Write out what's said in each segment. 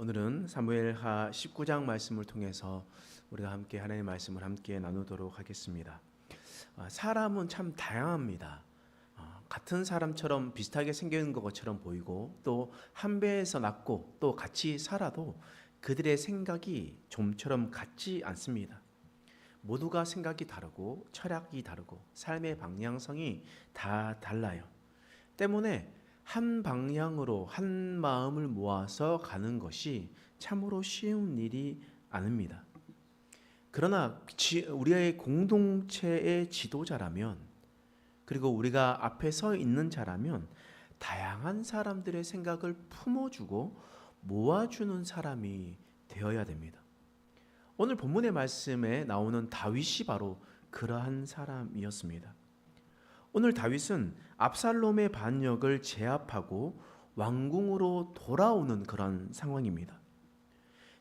오늘은 사무엘하 19장 말씀을 통해서 우리가 함께 하나님의 말씀을 함께 나누도록 하겠습니다. 사람은 참 다양합니다. 같은 사람처럼 비슷하게 생긴 것처럼 보이고 또 한 배에서 낳고 또 같이 살아도 그들의 생각이 좀처럼 같지 않습니다. 모두가 생각이 다르고 철학이 다르고 삶의 방향성이 다 달라요. 때문에 한 방향으로 한 마음을 모아서 가는 것이 참으로 쉬운 일이 아닙니다. 그러나 우리의 공동체의 지도자라면, 그리고 우리가 앞에 서 있는 자라면 다양한 사람들의 생각을 품어주고 모아주는 사람이 되어야 됩니다. 오늘 본문의 말씀에 나오는 다윗이 바로 그러한 사람이었습니다. 오늘 다윗은 압살롬의 반역을 제압하고 왕궁으로 돌아오는 그런 상황입니다.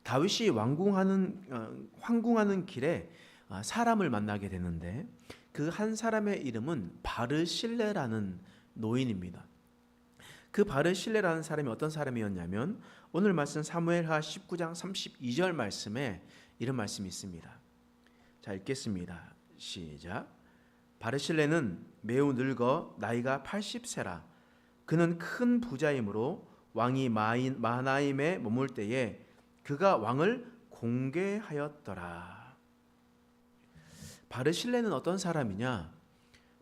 다윗이 황궁하는 길에 사람을 만나게 되는데 그 한 사람의 이름은 바르실레라는 노인입니다. 그 바르실레라는 사람이 어떤 사람이었냐면 오늘 말씀 사무엘하 19장 32절 말씀에 이런 말씀이 있습니다. 자, 읽겠습니다. 시작. 바르실레는 매우 늙어 나이가 80세라. 그는 큰 부자이므로 왕이 마하나임에 머물 때에 그가 왕을 공개하였더라. 바르실레는 어떤 사람이냐?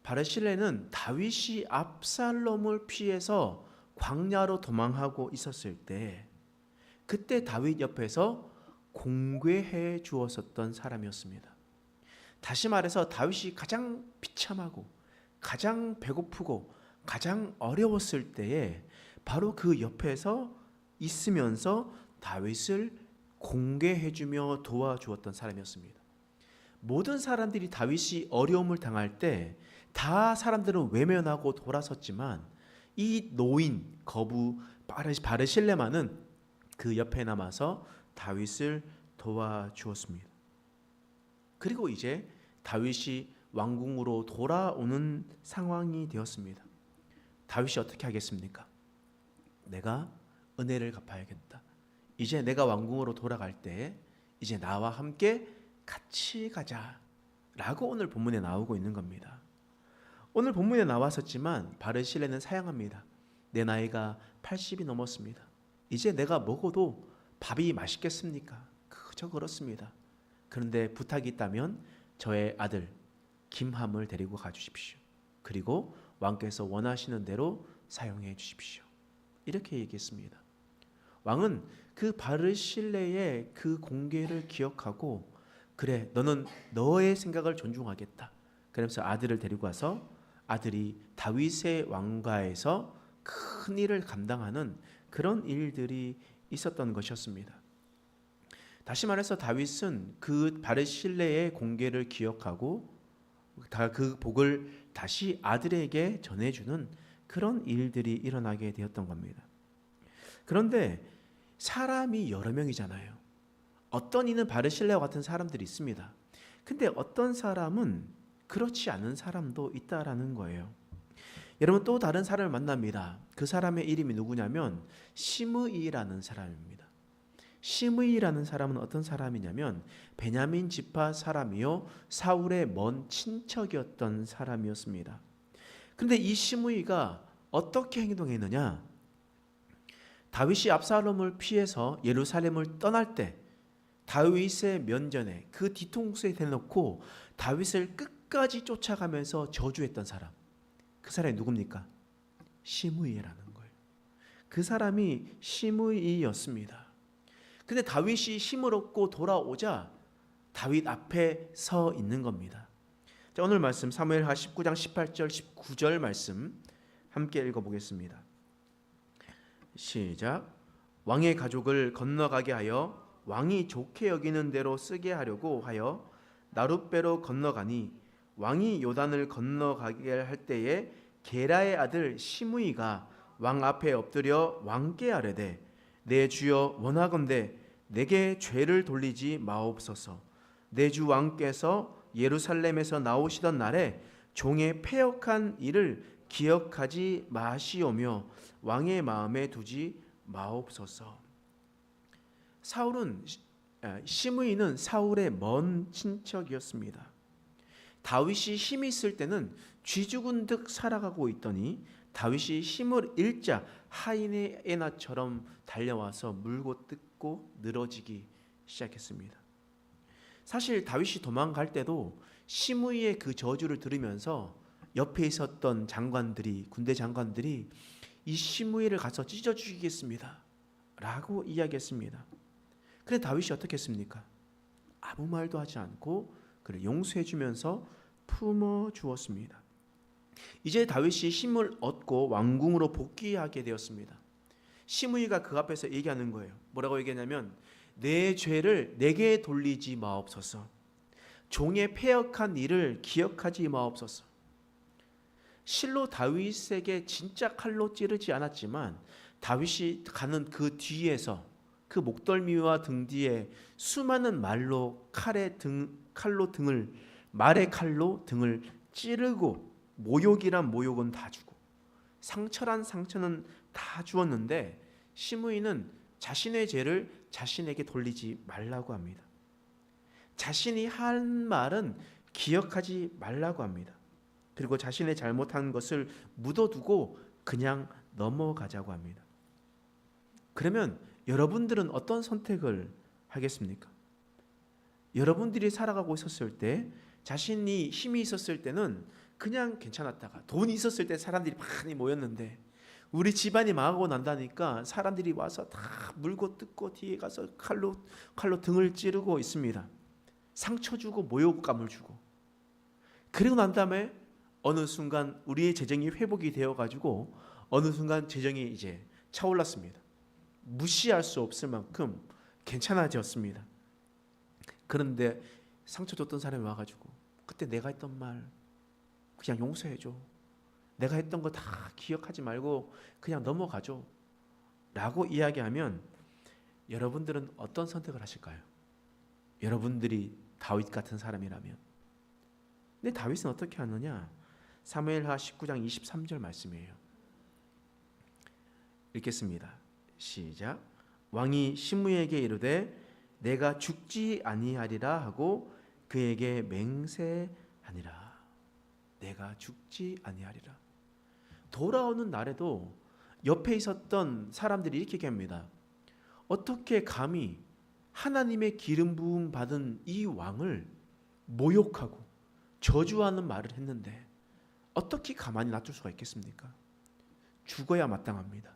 바르실레는 다윗이 압살롬을 피해서 광야로 도망하고 있었을 때 그때 다윗 옆에서 공개해 주었었던 사람이었습니다. 다시 말해서 다윗이 가장 비참하고 가장 배고프고 가장 어려웠을 때에 바로 그 옆에서 있으면서 다윗을 공개해주며 도와주었던 사람이었습니다. 모든 사람들이 다윗이 어려움을 당할 때 다 사람들은 외면하고 돌아섰지만 이 노인 거부 바르실레만은 그 옆에 남아서 다윗을 도와주었습니다. 그리고 이제 다윗이 왕궁으로 돌아오는 상황이 되었습니다. 다윗이 어떻게 하겠습니까? 내가 은혜를 갚아야겠다. 이제 내가 왕궁으로 돌아갈 때 이제 나와 함께 같이 가자 라고 오늘 본문에 나오고 있는 겁니다. 오늘 본문에 나왔었지만 바르실레는 사양합니다. 내 나이가 80이 넘었습니다. 이제 내가 먹어도 밥이 맛있겠습니까? 그저 그렇습니다. 그런데 부탁이 있다면 저의 아들 김함을 데리고 가주십시오. 그리고 왕께서 원하시는 대로 사용해 주십시오. 이렇게 얘기했습니다. 왕은 그 바르실레의 그 공개를 기억하고 그래, 너는 너의 생각을 존중하겠다. 그러면서 아들을 데리고 와서 아들이 다윗의 왕가에서 큰 일을 감당하는 그런 일들이 있었던 것이었습니다. 다시 말해서 다윗은 그 바르실레의 공개를 기억하고 그 복을 다시 아들에게 전해주는 그런 일들이 일어나게 되었던 겁니다. 그런데 사람이 여러 명이잖아요. 어떤 이는 바르실레와 같은 사람들이 있습니다. 근데 어떤 사람은 그렇지 않은 사람도 있다라는 거예요. 여러분 또 다른 사람을 만납니다. 그 사람의 이름이 누구냐면 시므이라는 사람입니다. 시므이라는 사람은 어떤 사람이냐면 베냐민 지파 사람이요 사울의 먼 친척이었던 사람이었습니다. 그런데 이 시므이가 어떻게 행동했느냐? 다윗이 압살롬을 피해서 예루살렘을 떠날 때 다윗의 면전에 그 뒤통수에 대놓고 다윗을 끝까지 쫓아가면서 저주했던 사람, 그 사람이 누굽니까? 시므이라는 거예요. 그 사람이 시므이였습니다. 근데 다윗이 힘을 얻고 돌아오자 다윗 앞에 서 있는 겁니다. 자, 오늘 말씀 사무엘하 19장 18절 19절 말씀 함께 읽어보겠습니다. 시작. 왕의 가족을 건너가게 하여 왕이 좋게 여기는 대로 쓰게 하려고 하여 나룻배로 건너가니 왕이 요단을 건너가게 할 때에 게라의 아들 시므이가 왕 앞에 엎드려 왕께 아뢰되 내 주여 원하건대 내게 죄를 돌리지 마옵소서. 내 주 왕께서 예루살렘에서 나오시던 날에 종의 패역한 일을 기억하지 마시오며 왕의 마음에 두지 마옵소서. 시므이는 사울의 먼 친척이었습니다. 다윗이 힘이 있을 때는 쥐 죽은 듯 살아가고 있더니 다윗이 힘을 잃자 하이에나처럼 달려와서 물고 뜯고 늘어지기 시작했습니다. 사실 다윗이 도망갈 때도 시므이의 그 저주를 들으면서 옆에 있었던 군대 장관들이 이 시므이를 가서 찢어 죽이겠습니다 라고 이야기했습니다. 그런데 다윗이 어떻게 했습니까? 아무 말도 하지 않고 그를 용서해 주면서 품어 주었습니다. 이제 다윗이 힘을 얻고 왕궁으로 복귀하게 되었습니다. 시므이가 그 앞에서 얘기하는 거예요. 뭐라고 얘기하냐면 내 죄를 내게 돌리지 마옵소서. 종의 패역한 일을 기억하지 마옵소서. 실로 다윗에게 진짜 칼로 찌르지 않았지만 다윗이 가는 그 뒤에서 그 목덜미와 등 뒤에 수많은 말의 칼로 등을 찌르고 모욕이란 모욕은 다 주고 상처란 상처는 다 주었는데 시므이는 자신의 죄를 자신에게 돌리지 말라고 합니다. 자신이 한 말은 기억하지 말라고 합니다. 그리고 자신의 잘못한 것을 묻어두고 그냥 넘어가자고 합니다. 그러면 여러분들은 어떤 선택을 하겠습니까? 여러분들이 살아가고 있었을 때 자신이 힘이 있었을 때는 그냥 괜찮았다가 돈이 있었을 때 사람들이 많이 모였는데 우리 집안이 망하고 난다니까 사람들이 와서 다 물고 뜯고 뒤에 가서 칼로 등을 찌르고 있습니다. 상처 주고 모욕감을 주고 그리고 난 다음에 어느 순간 우리의 재정이 회복이 되어가지고 어느 순간 재정이 이제 차올랐습니다. 무시할 수 없을 만큼 괜찮아졌습니다. 그런데 상처 줬던 사람이 와가지고 그때 내가 했던 말 그냥 용서해줘. 내가 했던 거 다 기억하지 말고 그냥 넘어가줘 라고 이야기하면 여러분들은 어떤 선택을 하실까요? 여러분들이 다윗 같은 사람이라면. 근데 다윗은 어떻게 하느냐? 사무엘하 19장 23절 말씀이에요. 읽겠습니다. 시작. 왕이 시므이에게 이르되 내가 죽지 아니하리라 하고 그에게 맹세하니라. 내가 죽지 아니하리라. 돌아오는 날에도 옆에 있었던 사람들이 이렇게 얘기합니다. 어떻게 감히 하나님의 기름 부음 받은 이 왕을 모욕하고 저주하는 말을 했는데 어떻게 가만히 놔둘 수가 있겠습니까? 죽어야 마땅합니다.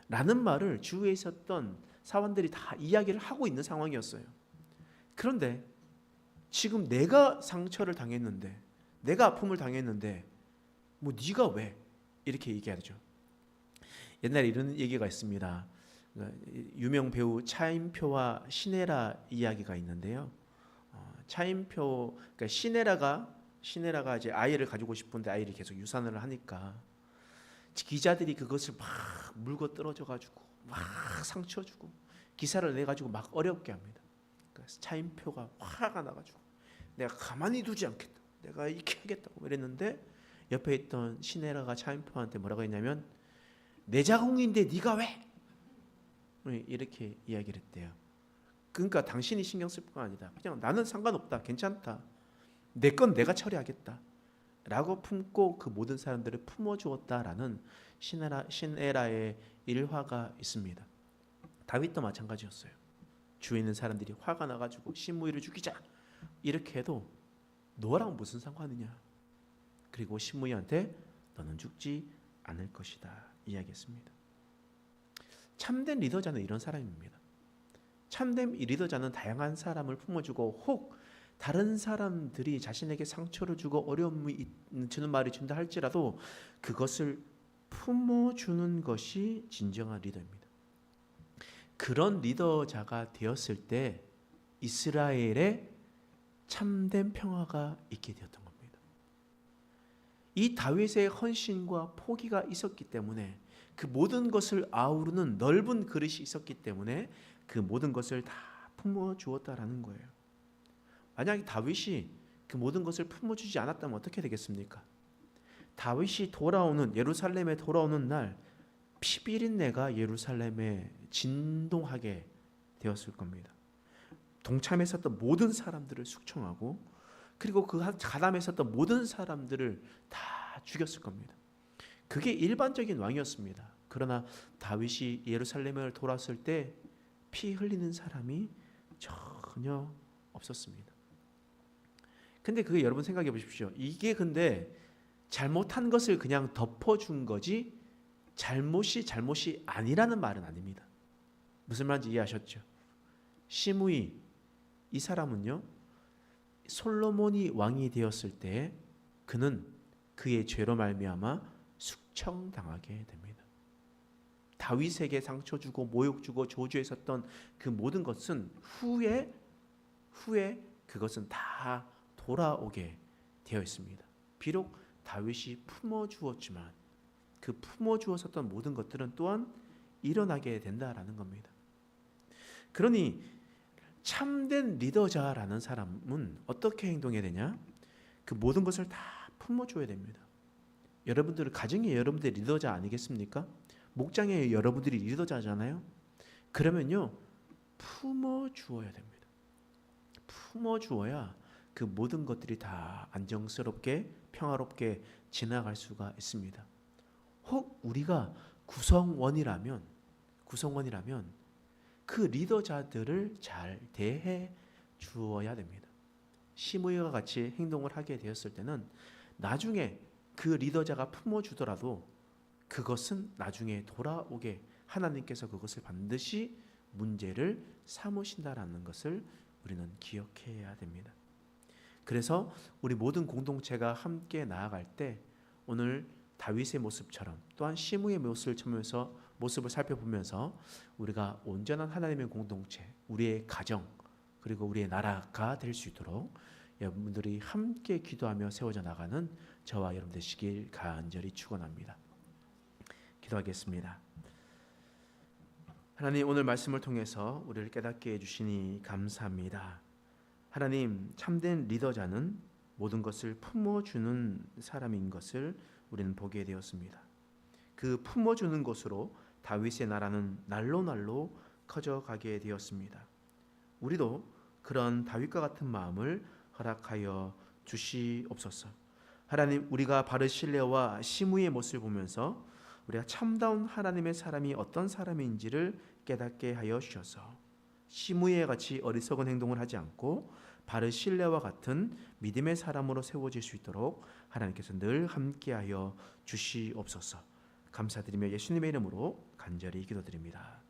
라는 말을 주위에 있었던 사원들이 다 이야기를 하고 있는 상황이었어요. 그런데 지금 내가 상처를 당했는데 내가 아픔을 당했는데 뭐 네가 왜 이렇게 얘기하죠. 옛날에 이런 얘기가 있습니다. 유명 배우 차인표와 시네라 이야기가 있는데요. 차인표 그러니까 시네라가 이제 아이를 가지고 싶은데 아이를 계속 유산을 하니까 기자들이 그것을 막 물고 떨어져 가지고 막 상처 주고 기사를 내 가지고 막 어렵게 합니다. 그래서 차인표가 화가 나 가지고 내가 가만히 두지 않겠다. 내가 이렇게 하겠다고 이랬는데 옆에 있던 시네라가 차인표한테 뭐라고 했냐면 내 자궁인데 네가 왜? 이렇게 이야기를 했대요. 그러니까 당신이 신경 쓸 거 아니다. 그냥 나는 상관없다. 괜찮다. 내 건 내가 처리하겠다. 라고 품고 그 모든 사람들을 품어주었다라는 시네라의 일화가 있습니다. 다윗도 마찬가지였어요. 주위에 있는 사람들이 화가 나가지고 시므이를 죽이자 이렇게 해도 너랑 무슨 상관이냐. 그리고 시므이한테 너는 죽지 않을 것이다 이야기했습니다. 참된 리더자는 이런 사람입니다. 참된 리더자는 다양한 사람을 품어주고 혹 다른 사람들이 자신에게 상처를 주고 어려움이 주는 말이 준다 할지라도 그것을 품어주는 것이 진정한 리더입니다. 그런 리더자가 되었을 때 이스라엘에 참된 평화가 있게 되었던 겁니다. 이 다윗의 헌신과 포기가 있었기 때문에 그 모든 것을 아우르는 넓은 그릇이 있었기 때문에 그 모든 것을 다 품어주었다라는 거예요. 만약에 다윗이 그 모든 것을 품어주지 않았다면 어떻게 되겠습니까? 다윗이 예루살렘에 돌아오는 날 피비린내가 예루살렘에 진동하게 되었을 겁니다. 동참했었던 모든 사람들을 숙청하고 그리고 그 가담했었던 모든 사람들을 다 죽였을 겁니다. 그게 일반적인 왕이었습니다. 그러나 다윗이 예루살렘을 돌았을 때 피 흘리는 사람이 전혀 없었습니다. 근데 그게 여러분 생각해 보십시오. 이게 근데 잘못한 것을 그냥 덮어준 거지 잘못이 아니라는 말은 아닙니다. 무슨 말인지 이해하셨죠? 시므이 이 사람은요, 솔로몬이 왕이 되었을 때 그는 그의 죄로 말미암아 숙청당하게 됩니다. 다윗에게 상처 주고 모욕 주고 저주했었던 그 모든 것은 후에 그것은 다 돌아오게 되어 있습니다. 비록 다윗이 품어주었지만 그 품어주었었던 모든 것들은 또한 일어나게 된다라는 겁니다. 그러니 참된 리더자라는 사람은 어떻게 행동해야 되냐? 그 모든 것을 다 품어줘야 됩니다. 여러분들 가정에 여러분들이 리더자 아니겠습니까? 목장에 여러분들이 리더자잖아요. 그러면요 품어주어야 됩니다. 품어주어야 그 모든 것들이 다 안정스럽게 평화롭게 지나갈 수가 있습니다. 혹 우리가 구성원이라면 그 리더자들을 잘 대해 주어야 됩니다. 시므이와 같이 행동을 하게 되었을 때는 나중에 그 리더자가 품어주더라도 그것은 나중에 돌아오게 하나님께서 그것을 반드시 문제를 삼으신다라는 것을 우리는 기억해야 됩니다. 그래서 우리 모든 공동체가 함께 나아갈 때 오늘 다윗의 모습처럼 또한 시므이의 모습을 살펴보면서 우리가 온전한 하나님의 공동체, 우리의 가정 그리고 우리의 나라가 될 수 있도록 여러분들이 함께 기도하며 세워져 나가는 저와 여러분 되시길 간절히 축원합니다. 기도하겠습니다. 하나님, 오늘 말씀을 통해서 우리를 깨닫게 해주시니 감사합니다. 하나님, 참된 리더자는 모든 것을 품어주는 사람인 것을 우리는 보게 되었습니다. 그 품어주는 것으로 다윗의 나라는 날로 커져가게 되었습니다. 우리도 그런 다윗과 같은 마음을 허락하여 주시옵소서. 하나님, 우리가 바르실레와 시므이의 모습을 보면서 우리가 참다운 하나님의 사람이 어떤 사람인지를 깨닫게 하여 주셔서 시므이와 같이 어리석은 행동을 하지 않고 바르실레와 같은 믿음의 사람으로 세워질 수 있도록 하나님께서 늘 함께하여 주시옵소서. 감사드리며 예수님의 이름으로 간절히 기도드립니다.